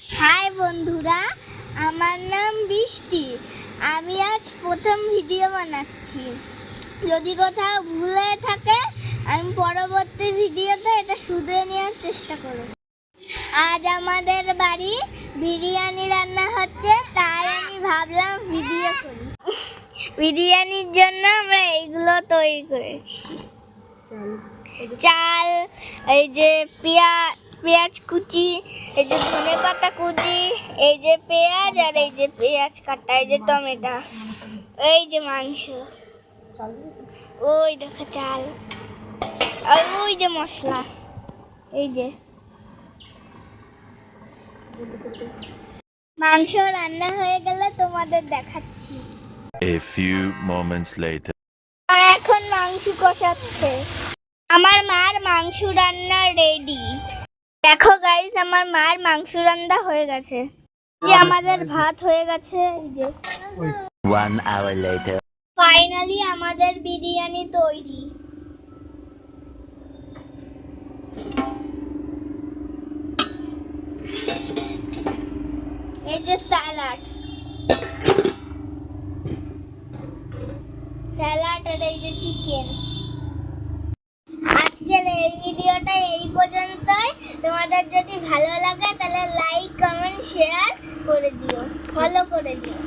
High বন্ধুরা, আমার নাম বৃষ্টি। আমি আজ প্রথম ভিডিও বানাচ্ছি। যদি কোথাও ভুল হয়ে থাকে আমি পরবর্তী ভিডিওতে এটা শুধরে নেওয়ার চেষ্টা করব। আজ আমাদের বাড়ি বিরিয়ানি রান্না হচ্ছে, তাই আমি ভাবলাম ভিডিও করি। বিরিয়ানির জন্য আমরা এইগুলো তৈরি করেছি: চাল, এই যে পেঁয়াজ কুচি, এই যে ধনেপাতা কুচি, এই যে পেঁয়াজ, আর এই যে পেঁয়াজ কাটা, এই যে টমেটো, এই যে মাংস, ওই দেখো চাল, আর ওই যে মশলা। এই যে মাংস রান্না হয়ে গেলে তোমাদের দেখাচ্ছি। A few moments later. এখন মাংস কষাচ্ছে। আমার মার মাংস রান্না রেডি। দেখো গাইস, আমার মার মাংস রান্না হয়ে গেছে। যে আমাদের ভাত হয়ে গেছে। এই যে 1 hour later. ফাইনালি আমাদের বিরিয়ানি তৈরি। এই যে স্যালাড আর এই যে চিকেন। আজকের এই ভিডিওটা এই পর্যন্তই। তোমাদের যদি ভালো লাগে তাহলে লাইক, কমেন্ট, শেয়ার করে দিও, ফলো করে দিও।